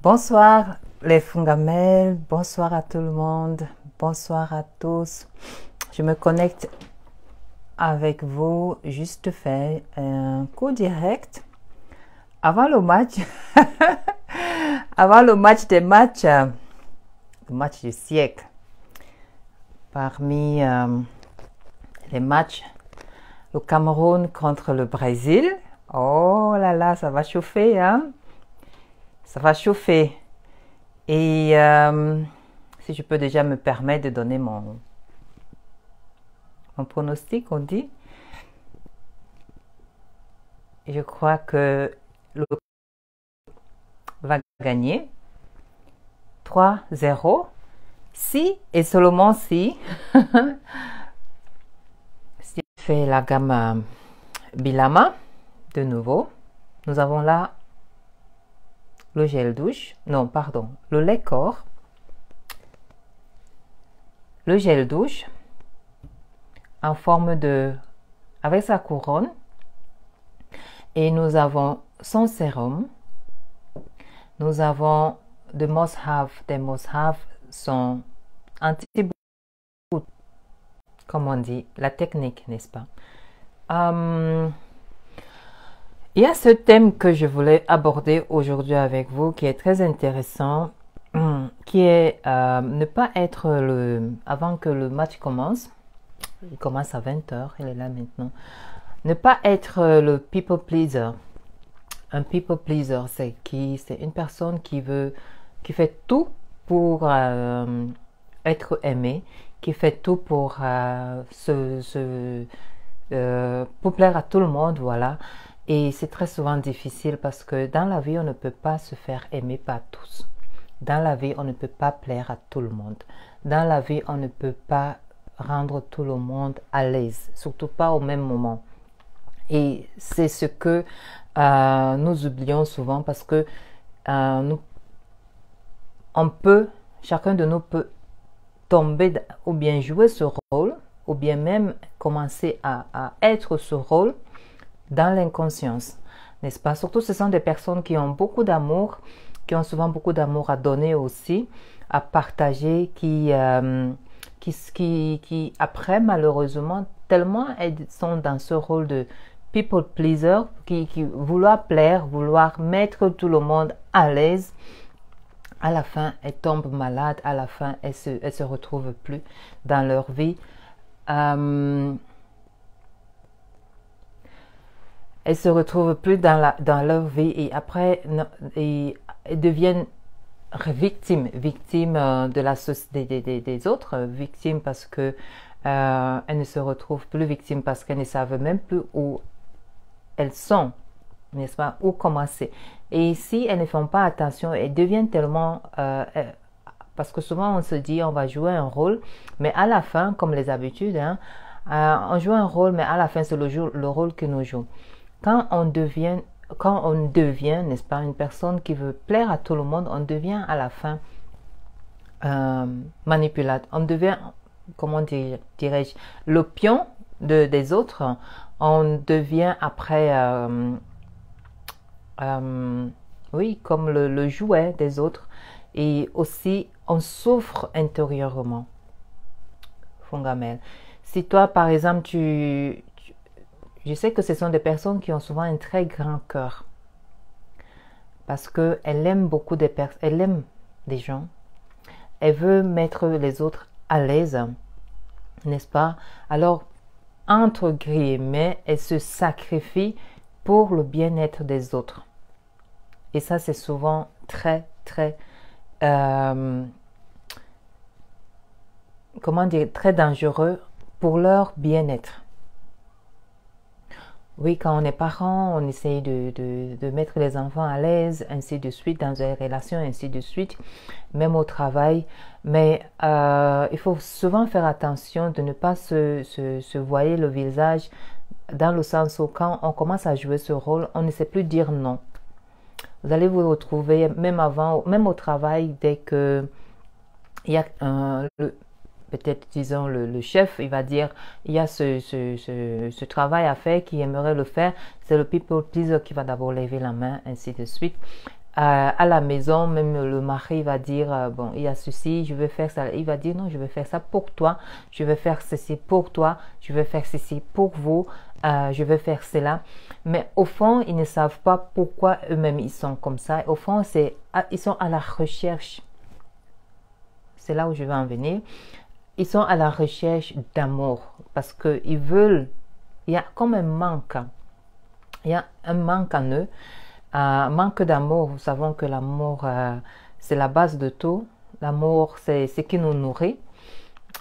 Bonsoir les Fungamels, bonsoir à tout le monde, bonsoir à tous. Je me connecte avec vous, juste faire un coup direct avant le match, avant le match des matchs, le match du siècle. Parmi les matchs, le Cameroun contre le Brésil. Oh là là, ça va chauffer, hein? Ça va chauffer. Et si je peux déjà me permettre de donner mon pronostic, on dit. Je crois que le va gagner 3-0. Si et seulement si, si on fait la gamme Bilama, de nouveau, nous avons là le gel douche, non pardon, le lait corps, le gel douche en forme de, avec sa couronne, et nous avons son sérum, nous avons des must-have sont anti-bout, comme on dit, la technique, n'est-ce pas? Il y a ce thème que je voulais aborder aujourd'hui avec vous qui est très intéressant, qui est ne pas être avant que le match commence, il commence à 20h, il est là maintenant, ne pas être le people pleaser. Un people pleaser, c'est une personne qui fait tout pour être aimé, qui fait tout pour pour plaire à tout le monde, voilà. Et c'est très souvent difficile parce que dans la vie, on ne peut pas se faire aimer par tous. Dans la vie, on ne peut pas plaire à tout le monde. Dans la vie, on ne peut pas rendre tout le monde à l'aise, surtout pas au même moment. Et c'est ce que nous oublions souvent parce que chacun de nous peut tomber ou bien jouer ce rôle, ou bien même commencer à être ce rôle dans l'inconscience, n'est-ce pas? Surtout, ce sont des personnes qui ont beaucoup d'amour, qui ont souvent beaucoup d'amour à donner aussi, à partager, qui après, malheureusement, tellement elles sont dans ce rôle de people pleaser, qui vouloir plaire, vouloir mettre tout le monde à l'aise. À la fin, elles tombent malades, à la fin, elles se retrouvent plus dans leur vie. Elles se retrouvent plus dans leur vie et après elles deviennent victimes de la société des autres, victimes parce que elles ne se retrouvent plus, victimes parce qu'elles ne savent même plus où elles sont, n'est-ce pas, où commencer. Et si elles ne font pas attention, elles deviennent tellement parce que souvent on se dit on va jouer un rôle, mais à la fin, comme les habitudes, hein, on joue un rôle, mais à la fin c'est le rôle que nous jouons. Quand on devient, n'est-ce pas, une personne qui veut plaire à tout le monde, on devient à la fin manipulateur. On devient, comment dirais-je, le pion des autres. On devient après, oui, comme le jouet des autres. Et aussi, on souffre intérieurement. Fungamel. Si toi, par exemple, je sais que ce sont des personnes qui ont souvent un très grand cœur parce qu'elle aime beaucoup des personnes, elle aime des gens, elle veut mettre les autres à l'aise, n'est-ce pas? Alors, entre guillemets, elle se sacrifie pour le bien-être des autres. Et ça, c'est souvent très, très, comment dire, très dangereux pour leur bien-être. Oui, quand on est parent, on essaye de mettre les enfants à l'aise, ainsi de suite, dans une relation, ainsi de suite, même au travail. Mais il faut souvent faire attention de ne pas se voiler le visage, dans le sens où quand on commence à jouer ce rôle, on ne sait plus dire non. Vous allez vous retrouver, même au travail, dès que il y a peut-être, disons, le chef, il va dire, il y a ce travail à faire, qui aimerait le faire, c'est le people pleaser qui va d'abord lever la main, ainsi de suite. à la maison, même le mari va dire, bon, il y a ceci, je vais faire ça. Il va dire, non, je vais faire ça pour toi, je vais faire ceci pour toi, je vais faire ceci pour vous, je vais faire cela. Mais au fond, ils ne savent pas pourquoi eux-mêmes ils sont comme ça. Au fond, ils sont à la recherche. C'est là où je vais en venir. Ils sont à la recherche d'amour parce qu'ils veulent, il y a comme un manque. Il y a un manque en eux. Manque d'amour, nous savons que l'amour, c'est la base de tout. L'amour, c'est ce qui nous nourrit.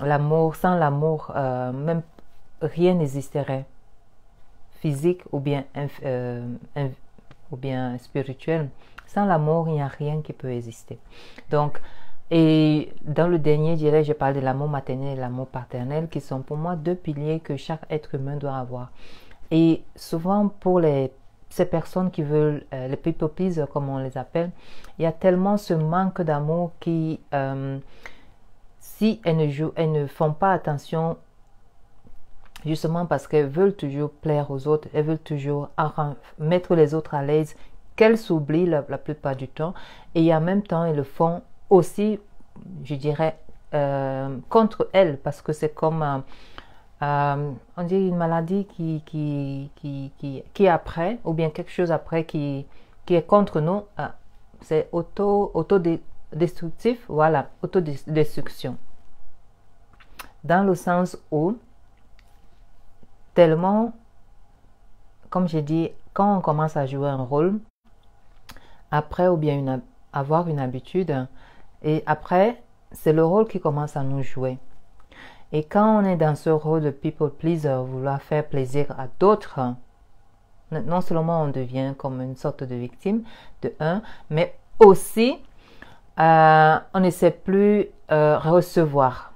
L'amour, sans l'amour, même rien n'existerait. Physique ou bien spirituel. Sans l'amour, il n'y a rien qui peut exister. Donc, et dans le dernier direct, je parle de l'amour maternel et l'amour paternel, qui sont pour moi deux piliers que chaque être humain doit avoir. Et souvent, pour ces personnes qui veulent, les people pleasers comme on les appelle, il y a tellement ce manque d'amour qui, si elles ne font pas attention, justement parce qu'elles veulent toujours plaire aux autres, elles veulent toujours mettre les autres à l'aise, qu'elles s'oublient la plupart du temps, et en même temps, elles le font aussi, je dirais, contre elles, parce que c'est comme... on dit une maladie qui est après, ou bien quelque chose après qui est contre nous, c'est autodestructif, voilà, autodestruction. Dans le sens où, tellement, comme j'ai dit, quand on commence à jouer un rôle, après, ou bien avoir une habitude, et après, c'est le rôle qui commence à nous jouer. Et quand on est dans ce rôle de people pleaser, vouloir faire plaisir à d'autres, non seulement on devient comme une sorte de victime, de un, mais aussi on ne sait plus recevoir.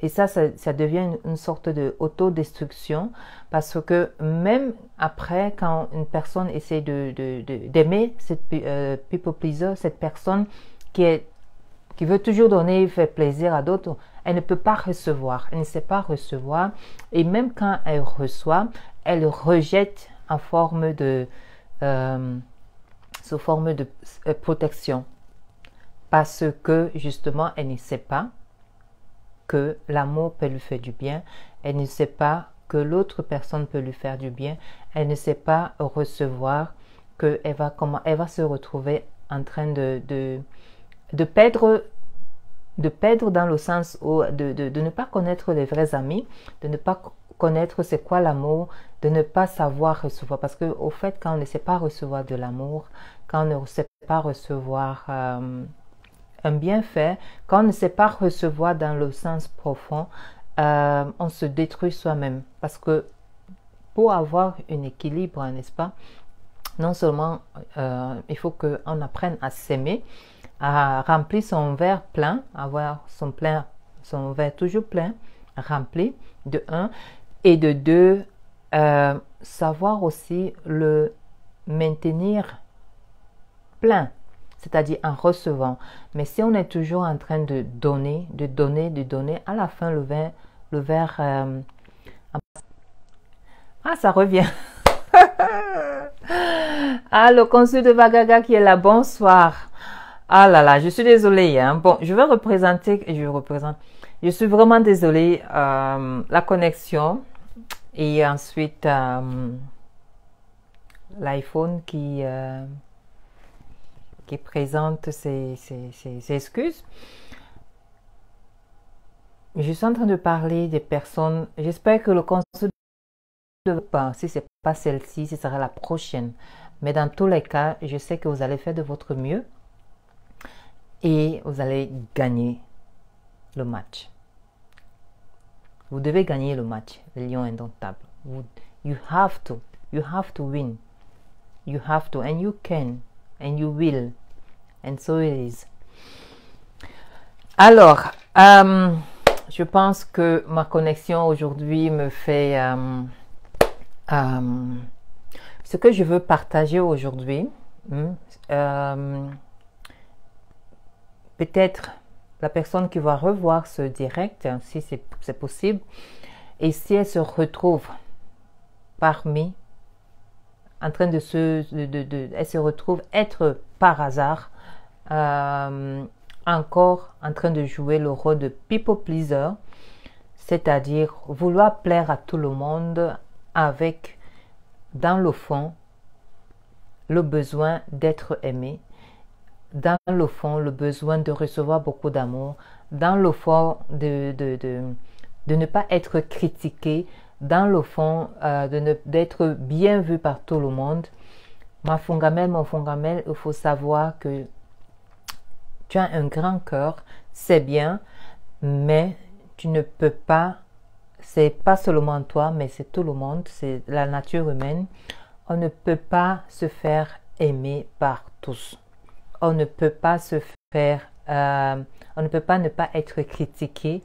Et ça devient une sorte de autodestruction parce que même après, quand une personne essaie d'aimer cette people pleaser, cette personne qui veut toujours donner, faire plaisir à d'autres, elle ne peut pas recevoir, elle ne sait pas recevoir. Et même quand elle reçoit, elle rejette en forme sous forme de protection. Parce que justement, elle ne sait pas que l'amour peut lui faire du bien. Elle ne sait pas que l'autre personne peut lui faire du bien. Elle ne sait pas recevoir qu'elle va se retrouver en train de perdre dans le sens où de ne pas connaître les vrais amis, de ne pas connaître c'est quoi l'amour, de ne pas savoir recevoir. Parce que au fait, quand on ne sait pas recevoir de l'amour, quand on ne sait pas recevoir un bienfait, quand on ne sait pas recevoir dans le sens profond, on se détruit soi-même. Parce que pour avoir un équilibre, n'est-ce pas, non seulement il faut qu'on apprenne à s'aimer, à remplir son verre plein, avoir son verre toujours plein, rempli, de un, et de deux, savoir aussi le maintenir plein, c'est-à-dire en recevant. Mais si on est toujours en train de donner, à la fin le verre ça revient. Le consul de Vagaga qui est là, bonsoir. Ah là là, je suis désolée. Hein. Bon, je suis vraiment désolée. La connexion et ensuite l'iPhone qui présente ses excuses. Je suis en train de parler des personnes. J'espère que le consul si ce n'est pas celle-ci, ce sera la prochaine. Mais dans tous les cas, je sais que vous allez faire de votre mieux et vous allez gagner le match. Vous devez gagner le match, le lion indomptable. You have to win. You have to, and you can, and you will, and so it is. Alors, je pense que ma connexion aujourd'hui me fait... ce que je veux partager aujourd'hui, peut-être la personne qui va revoir ce direct, si c'est possible, et si elle se retrouve parmi en train de elle se retrouve être par hasard encore en train de jouer le rôle de people pleaser, c'est-à-dire vouloir plaire à tout le monde avec, dans le fond, le besoin d'être aimé, dans le fond, le besoin de recevoir beaucoup d'amour, dans le fond, de ne pas être critiqué, dans le fond, d'être bien vu par tout le monde. Ma Fongamel, mon Fongamel, il faut savoir que tu as un grand cœur, c'est bien, mais tu ne peux pas, c'est pas seulement toi, mais c'est tout le monde, c'est la nature humaine. On ne peut pas se faire aimer par tous. On ne peut pas se faire, on ne peut pas ne pas être critiqué.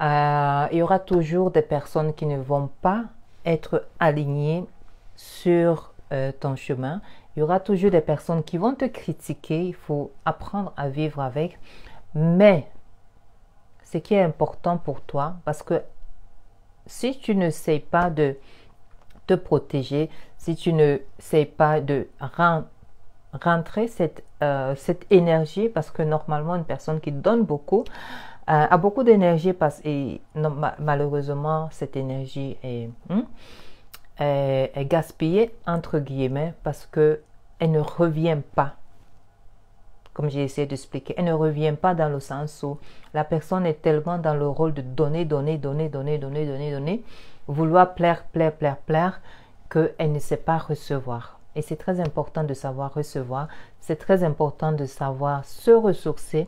Il y aura toujours des personnes qui ne vont pas être alignées sur ton chemin. Il y aura toujours des personnes qui vont te critiquer. Il faut apprendre à vivre avec. Mais ce qui est important pour toi, parce que si tu ne sais pas de te protéger, si tu ne sais pas de rentrer cette énergie, parce que normalement une personne qui donne beaucoup a beaucoup d'énergie, et malheureusement cette énergie est gaspillée entre guillemets parce que elle ne revient pas. Comme j'ai essayé d'expliquer, elle ne revient pas dans le sens où la personne est tellement dans le rôle de donner, vouloir plaire, qu'elle ne sait pas recevoir. Et c'est très important de savoir recevoir, c'est très important de savoir se ressourcer,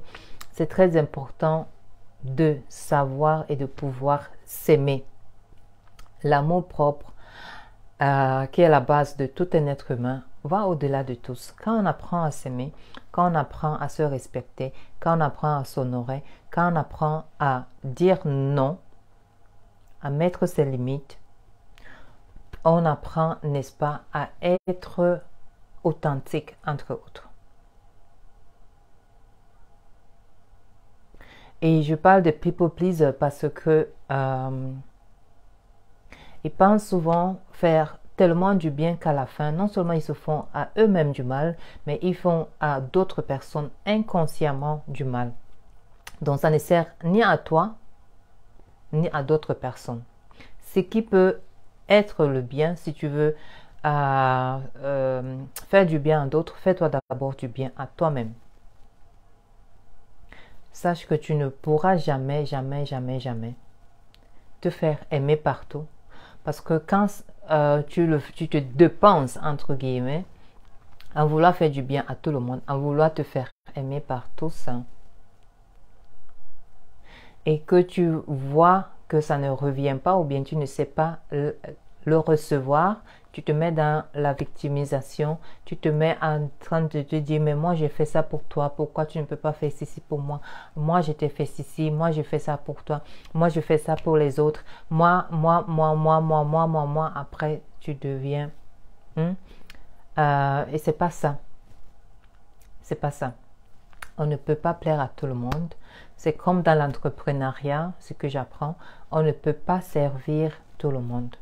c'est très important de savoir et de pouvoir s'aimer. L'amour propre, qui est la base de tout un être humain, va au-delà de tous. Quand on apprend à s'aimer, quand on apprend à se respecter, quand on apprend à s'honorer, quand on apprend à dire non, à mettre ses limites, on apprend, n'est-ce pas, à être authentique, entre autres. Et je parle de people pleaser parce que ils pensent souvent faire tellement du bien qu'à la fin, non seulement ils se font à eux-mêmes du mal, mais ils font à d'autres personnes inconsciemment du mal. Donc ça ne sert ni à toi, ni à d'autres personnes. Ce qui peut être le bien, si tu veux faire du bien à d'autres, fais-toi d'abord du bien à toi-même. Sache que tu ne pourras jamais te faire aimer partout. Parce que quand tu te dépenses, entre guillemets, en vouloir faire du bien à tout le monde, en vouloir te faire aimer par tous, et que tu vois que ça ne revient pas ou bien tu ne sais pas le recevoir, tu te mets dans la victimisation, tu te mets en train de te dire mais moi j'ai fait ça pour toi, pourquoi tu ne peux pas faire ceci pour moi, moi je t'ai fait ceci, moi je fais ça pour toi, moi je fais ça pour les autres, moi, après tu deviens et c'est pas ça, on ne peut pas plaire à tout le monde. C'est comme dans l'entrepreneuriat, ce que j'apprends, on ne peut pas servir tout le monde.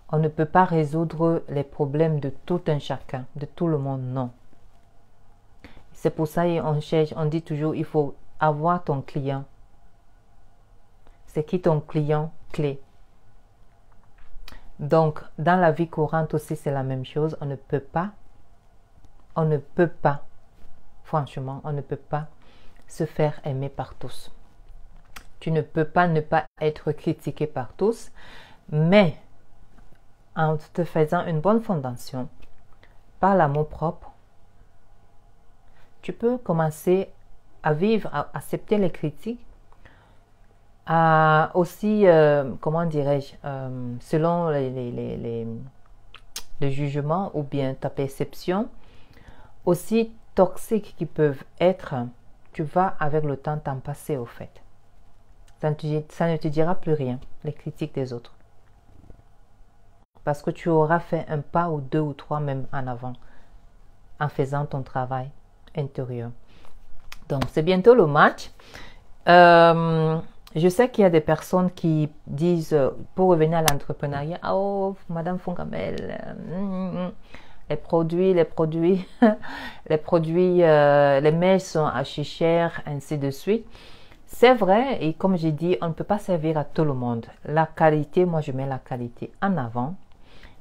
On ne peut pas résoudre les problèmes de tout un chacun, de tout le monde, non. C'est pour ça qu'on cherche, on dit toujours, il faut avoir ton client. C'est qui ton client clé? Donc, dans la vie courante aussi, c'est la même chose. On ne peut pas, franchement, on ne peut pas se faire aimer par tous. Tu ne peux pas ne pas être critiqué par tous, mais en te faisant une bonne fondation, par l'amour propre, tu peux commencer à vivre, à accepter les critiques, à aussi, comment dirais-je, selon les jugements ou bien ta perception, aussi toxiques qu'ils peuvent être, tu vas avec le temps t'en passer au fait. Ça ne te dira plus rien, les critiques des autres. Parce que tu auras fait un pas ou deux ou trois même en avant en faisant ton travail intérieur. Donc, c'est bientôt le match. Je sais qu'il y a des personnes qui disent, pour revenir à l'entrepreneuriat, ah, oh, Madame Fongamel, les produits, les produits, les mèches sont assez chers, ainsi de suite. C'est vrai, et comme j'ai dit, on ne peut pas servir à tout le monde. La qualité, moi je mets la qualité en avant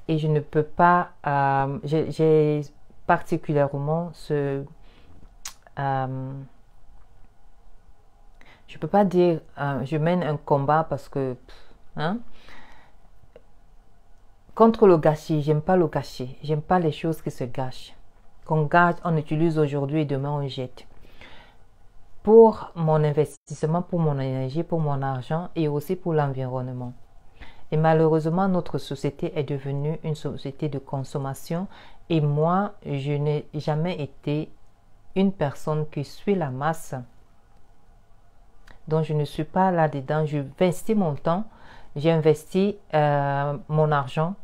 et je ne peux pas, j'ai particulièrement je peux pas dire, je mène un combat parce que, hein, contre le gâchis, j'aime pas le gâchis, j'aime pas les choses qui se gâchent. Qu'on gâche, on utilise aujourd'hui et demain on jette. Pour mon investissement, pour mon énergie, pour mon argent et aussi pour l'environnement. Et malheureusement, notre société est devenue une société de consommation et moi, je n'ai jamais été une personne qui suit la masse. Donc, je ne suis pas là-dedans. Je investis mon temps, j'ai investi mon argent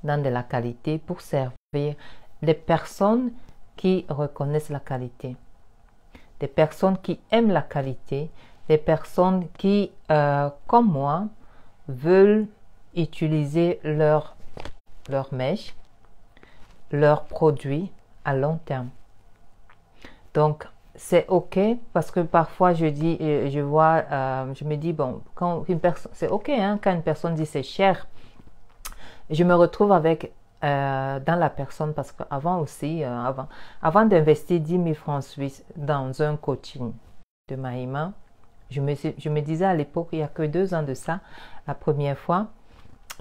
dans de la qualité pour servir les personnes qui reconnaissent la qualité. Des personnes qui aiment la qualité, des personnes qui, comme moi, veulent utiliser leur mèche, leurs produits à long terme. Donc, c'est OK parce que parfois je dis, je vois, je me dis, bon, quand une personne, c'est OK, hein, quand une personne dit c'est cher, je me retrouve avec dans la personne parce qu'avant aussi, avant d'investir 10 000 francs suisses dans un coaching de Mahima, je me disais à l'époque, il n'y a que 2 ans de ça, la première fois,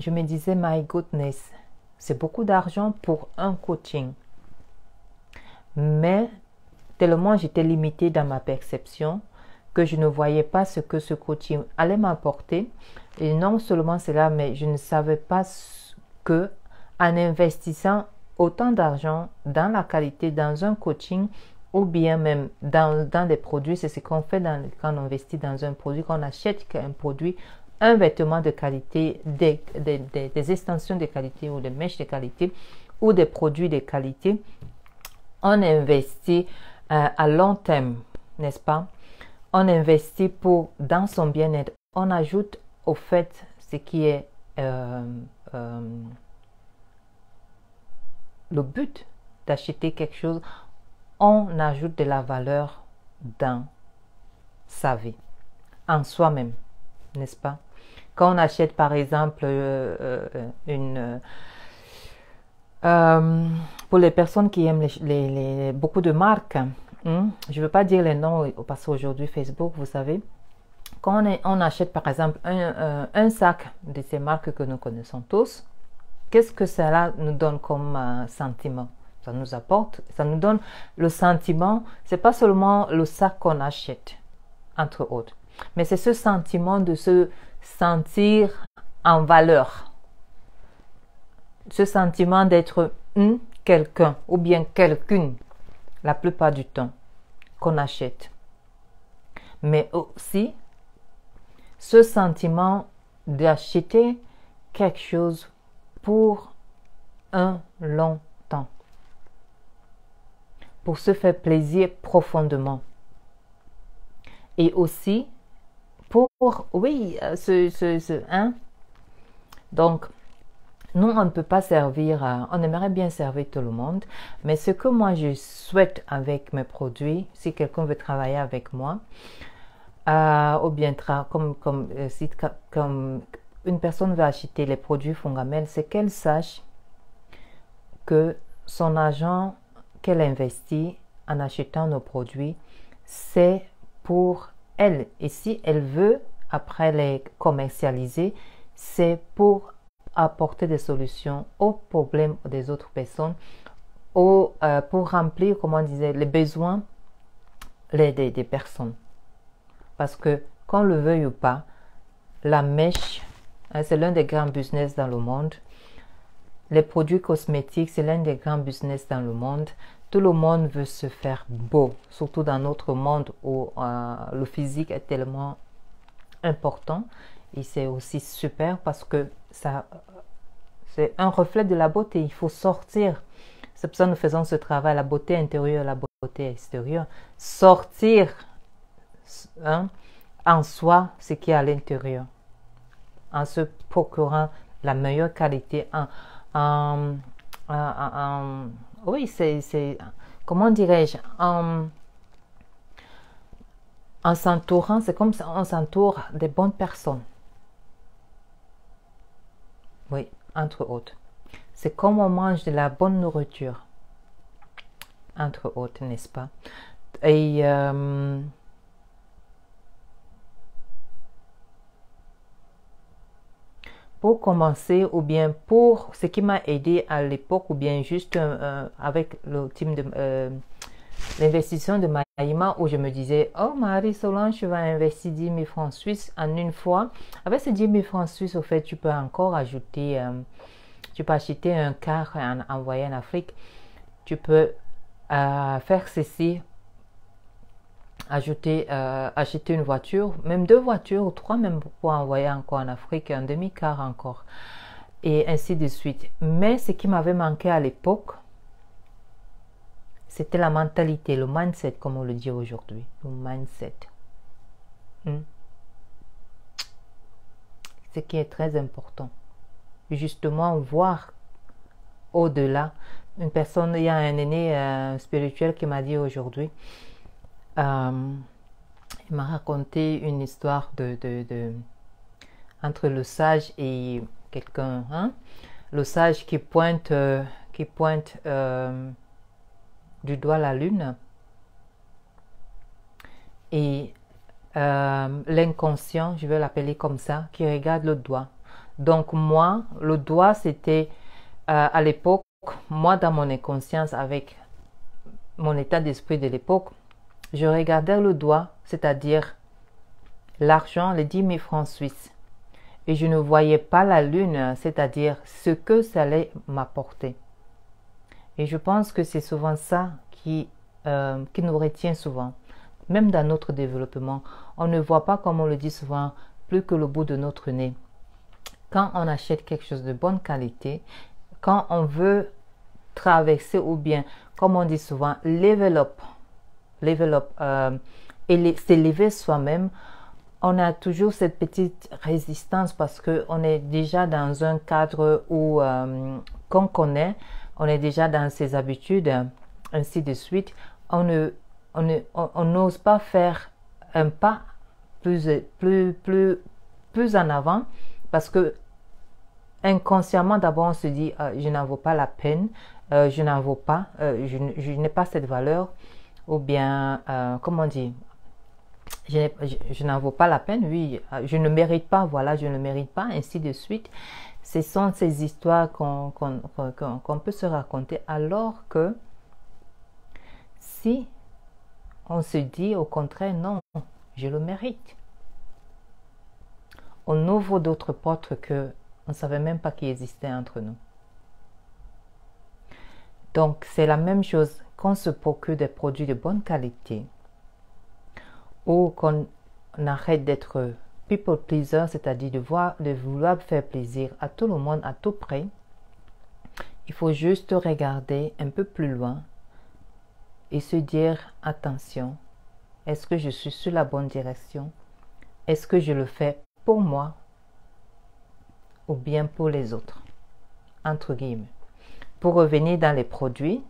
je me disais, my goodness, c'est beaucoup d'argent pour un coaching. Mais tellement j'étais limitée dans ma perception que je ne voyais pas ce que ce coaching allait m'apporter. Et non seulement cela, mais je ne savais pas que en investissant autant d'argent dans la qualité, dans un coaching ou bien même dans des produits, c'est ce qu'on fait quand on investit dans un produit, qu'on achète un produit, un vêtement de qualité, des extensions de qualité ou des mèches de qualité ou des produits de qualité. On investit à long terme, n'est-ce pas? On investit dans son bien-être. On ajoute au fait ce qui est le but d'acheter quelque chose, on ajoute de la valeur dans sa vie, en soi-même, n'est-ce pas? Quand on achète par exemple pour les personnes qui aiment beaucoup de marques, je ne veux pas dire les noms parce qu'aujourd'hui Facebook, vous savez, quand on achète par exemple un sac de ces marques que nous connaissons tous, qu'est-ce que cela nous donne comme sentiment? Ça nous apporte, ça nous donne le sentiment, c'est pas seulement le sac qu'on achète, entre autres, mais c'est ce sentiment de se sentir en valeur, ce sentiment d'être quelqu'un ou bien quelqu'une, la plupart du temps, qu'on achète. Mais aussi, ce sentiment d'acheter quelque chose pour un long temps, pour se faire plaisir profondément. Et aussi, pour, oui, donc, nous, on ne peut pas servir, on aimerait bien servir tout le monde, mais ce que moi, je souhaite avec mes produits, si quelqu'un veut travailler avec moi, ou bien comme une personne veut acheter les produits Fongamel, c'est qu'elle sache que son argent qu'elle investit en achetant nos produits, c'est pour elle. Et si elle veut, après les commercialiser, c'est pour apporter des solutions aux problèmes des autres personnes, pour remplir, comme on disait, les besoins des personnes. Parce que, qu'on le veuille ou pas, la mèche, c'est l'un des grands business dans le monde. Les produits cosmétiques, c'est l'un des grands business dans le monde. Tout le monde veut se faire beau, surtout dans notre monde où le physique est tellement important. Et c'est aussi super parce que c'est un reflet de la beauté. Il faut sortir. C'est pour ça que nous faisons ce travail, la beauté intérieure, la beauté extérieure. Sortir, en soi ce qui est à l'intérieur, en se procurant la meilleure qualité, oui, comment dirais-je, en s'entourant, c'est comme ça, on s'entoure des bonnes personnes. Oui, entre autres. C'est comme on mange de la bonne nourriture, entre autres, n'est-ce pas? Et pour commencer, ou bien pour ce qui m'a aidé à l'époque, ou bien juste avec le team de l'investissement de Maïma, où je me disais, oh Marie-Solange, tu vas investir 10 000 francs suisses en une fois. Avec ces 10 000 francs suisses, au fait, tu peux encore ajouter, tu peux acheter un car et en envoyer en Afrique. Tu peux faire ceci, acheter une voiture, même 2 voitures ou 3 même pour envoyer encore en Afrique, un demi-car encore, et ainsi de suite. Mais ce qui m'avait manqué à l'époque, c'était la mentalité, le mindset, comme on le dit aujourd'hui, le mindset. Ce qui est très important. Justement, voir au-delà. Une personne, il y a un aîné spirituel qui m'a dit aujourd'hui, il m'a raconté une histoire entre le sage et quelqu'un, hein? Le sage qui pointe du doigt la lune, et l'inconscient, je vais l'appeler comme ça, qui regarde le doigt. Donc moi, le doigt, c'était à l'époque, moi dans mon inconscience, avec mon état d'esprit de l'époque, je regardais le doigt, c'est-à-dire l'argent, les 10 000 francs suisses. Et je ne voyais pas la lune, c'est-à-dire ce que ça allait m'apporter. Et je pense que c'est souvent ça qui nous retient souvent. Même dans notre développement, on ne voit pas, comme on le dit souvent, plus que le bout de notre nez. Quand on achète quelque chose de bonne qualité, quand on veut traverser ou bien, comme on dit souvent, level up, et s'élever soi-même, on a toujours cette petite résistance parce qu'on est déjà dans un cadre où qu'on connaît, on est déjà dans ses habitudes, ainsi de suite. On n'ose pas faire un pas plus en avant parce que inconsciemment, d'abord, on se dit je n'en vaux pas la peine, je n'en vaux pas, je n'ai pas cette valeur, ou bien, comment on dit, je n'en vaux pas la peine, oui, je ne mérite pas, voilà, je ne mérite pas, ainsi de suite. Ce sont ces histoires qu'on peut se raconter, alors que si on se dit au contraire, non, je le mérite, on ouvre d'autres portes que on ne savait même pas qu'il existait entre nous. Donc, c'est la même chose qu'on se procure des produits de bonne qualité ou qu'on arrête d'être people pleaser, c'est-à-dire de vouloir faire plaisir à tout le monde, à tout prix. Il faut juste regarder un peu plus loin et se dire, attention, est-ce que je suis sur la bonne direction? Est-ce que je le fais pour moi ou bien pour les autres, entre guillemets. Pour revenir dans les produits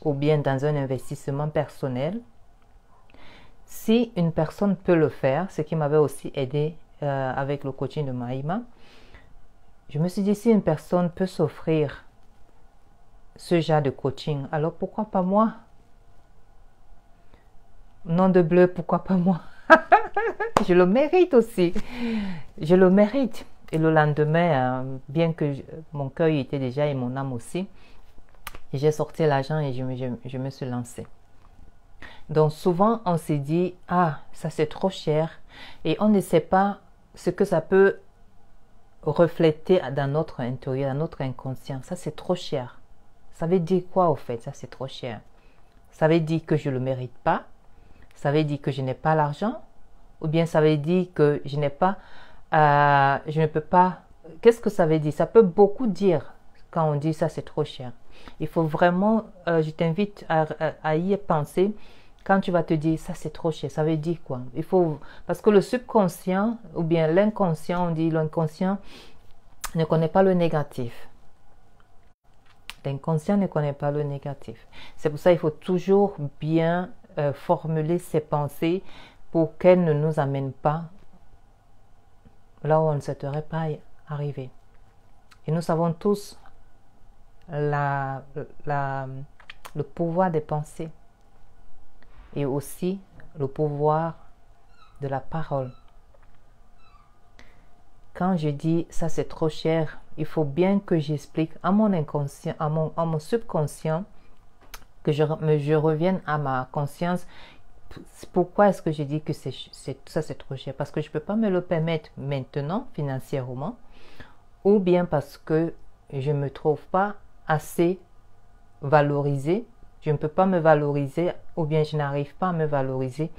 ou bien dans un investissement personnel, si une personne peut le faire, ce qui m'avait aussi aidé avec le coaching de Maïma, je me suis dit, si une personne peut s'offrir ce genre de coaching, alors pourquoi pas moi? Nom de bleu, pourquoi pas moi? Je le mérite aussi. Je le mérite. Et le lendemain, bien que mon cœur y était déjà et mon âme aussi, j'ai sorti l'argent et je me suis lancée. Donc souvent, on se dit, ah, ça c'est trop cher. Et on ne sait pas ce que ça peut refléter dans notre intérieur, dans notre inconscient. Ça c'est trop cher. Ça veut dire quoi au fait? Ça c'est trop cher. Ça veut dire que je ne le mérite pas. Ça veut dire que je n'ai pas l'argent. Ou bien ça veut dire que je n'ai pas... je ne peux pas... Qu'est-ce que ça veut dire? Ça peut beaucoup dire quand on dit ça c'est trop cher. Il faut vraiment... je t'invite à y penser Quand tu vas te dire, ça c'est trop cher, ça veut dire quoi? Il faut, parce que le subconscient, ou bien l'inconscient, on dit l'inconscient, ne connaît pas le négatif. L'inconscient ne connaît pas le négatif. C'est pour ça qu'il faut toujours bien formuler ses pensées pour qu'elles ne nous amènent pas là où on ne souhaiterait pas y arriver. Et nous savons tous le pouvoir des pensées et aussi le pouvoir de la parole. Quand je dis ça c'est trop cher, il faut bien que j'explique à mon inconscient, à mon subconscient, que je revienne à ma conscience. Pourquoi est-ce que je dis que ça c'est trop cher? Parce que je ne peux pas me le permettre maintenant financièrement, ou bien parce que je ne me trouve pas assez valorisée, je ne peux pas me valoriser, ou bien je n'arrive pas à me valoriser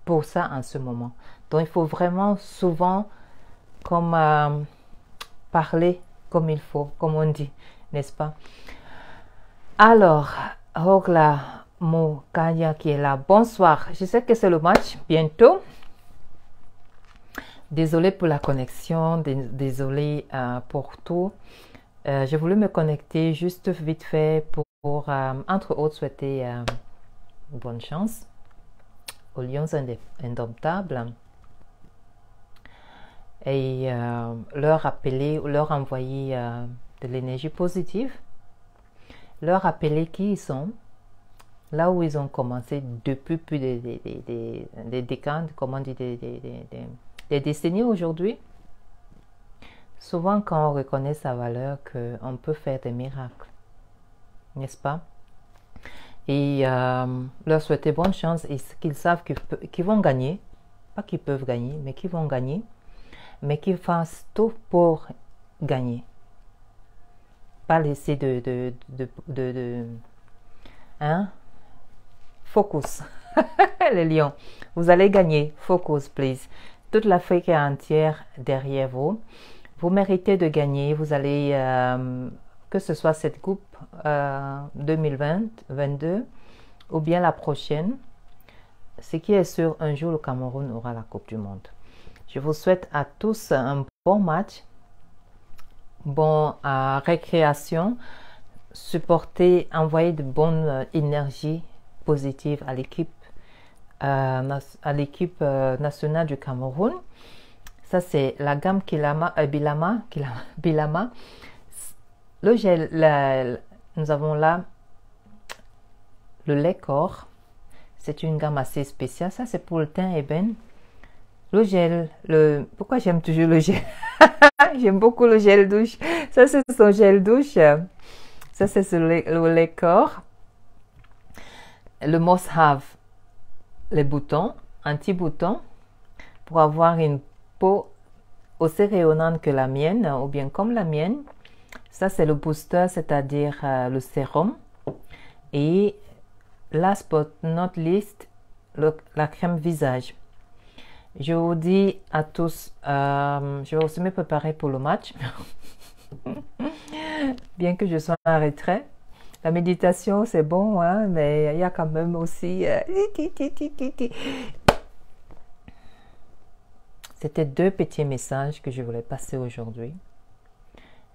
pour ça en ce moment. Donc il faut vraiment souvent parler comme il faut, comme on dit, n'est-ce pas? Alors, Hogla Mokaya qui est là, bonsoir. Je sais que c'est le match bientôt. Désolée pour la connexion, désolée pour tout. J'ai voulu me connecter juste vite fait pour entre autres, souhaiter bonne chance aux Lions Indomptables et leur appeler, leur envoyer de l'énergie positive, leur rappeler qui ils sont, là où ils ont commencé depuis plus des décades, comment dire, des décennies aujourd'hui. Souvent, quand on reconnaît sa valeur, qu'on peut faire des miracles, n'est-ce pas? Et leur souhaiter bonne chance et qu'ils savent qu'ils vont gagner, pas qu'ils peuvent gagner, mais qu'ils vont gagner, mais qu'ils fassent tout pour gagner. Pas laisser hein? Focus. Les lions, vous allez gagner. Focus, please. Toute l'Afrique est entière derrière vous. Vous méritez de gagner. Vous allez, que ce soit cette coupe 2022 ou bien la prochaine, ce qui est sûr, un jour le Cameroun aura la Coupe du Monde. Je vous souhaite à tous un bon match, bon récréation, supporter, envoyer de bonnes énergies positives à l'équipe nationale du Cameroun. Ça c'est la gamme Bilama. Le gel, nous avons là le lait corps. C'est une gamme assez spéciale. Ça c'est pour le teint ébène. Le gel, pourquoi j'aime toujours le gel? J'aime beaucoup le gel douche. Ça c'est son gel douche. Ça c'est le lait corps. Le must have, les boutons, anti-boutons, pour avoir une peau aussi rayonnante que la mienne, ou bien comme la mienne. Ça c'est le booster, c'est-à-dire le sérum. Et last but not least, la crème visage. Je vous dis à tous, je vais aussi me préparer pour le match. Bien que je sois en retrait. La méditation, c'est bon, hein, mais il y a quand même aussi... C'était deux petits messages que je voulais passer aujourd'hui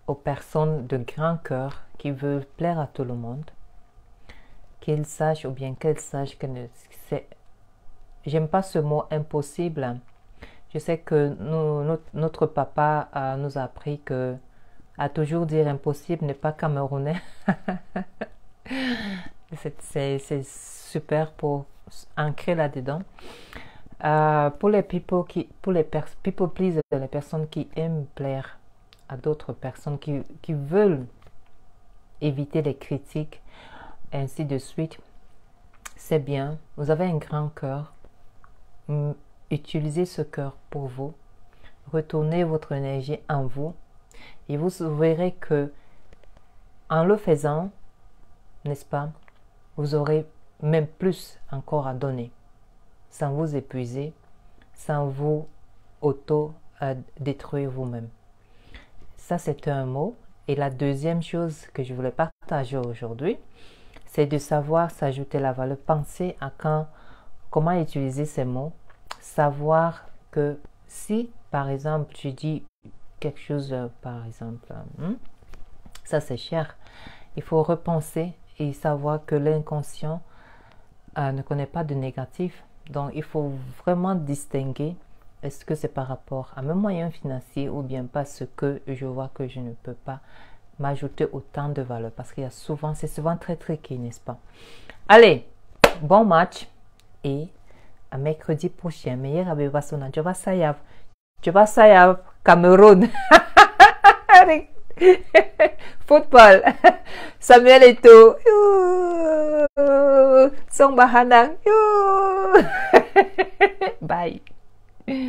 aux personnes de grand cœur qui veulent plaire à tout le monde. Qu'ils sachent ou bien qu'elles sachent que c'est... J'aime pas ce mot impossible. Je sais que notre papa nous a appris que à toujours dire impossible n'est pas camerounais. C'est super pour ancrer là-dedans. Pour les people people please, les personnes qui aiment plaire à d'autres personnes, qui veulent éviter les critiques, ainsi de suite, c'est bien. Vous avez un grand cœur. Utilisez ce cœur pour vous. Retournez votre énergie en vous. Et vous verrez que en le faisant, n'est-ce pas, vous aurez même plus encore à donner, sans vous épuiser, sans vous auto-détruire vous-même. Ça, c'est un mot. Et la deuxième chose que je voulais partager aujourd'hui, c'est de savoir s'ajouter la valeur. Pensez à quand comment utiliser ces mots, savoir que si, par exemple, tu dis quelque chose, par exemple, ça c'est cher, il faut repenser et savoir que l'inconscient ne connaît pas de négatif. Donc, il faut vraiment distinguer est-ce que c'est par rapport à mes moyens financiers ou bien parce que je vois que je ne peux pas m'ajouter autant de valeur. Parce qu'il y a souvent, c'est souvent très tricky, n'est-ce pas? Allez, bon match et à mercredi prochain. Meilleur Abebasona, Jova Sayav, Cameroun. Football. Samuel Eto'o. Song Bahanang. Bye.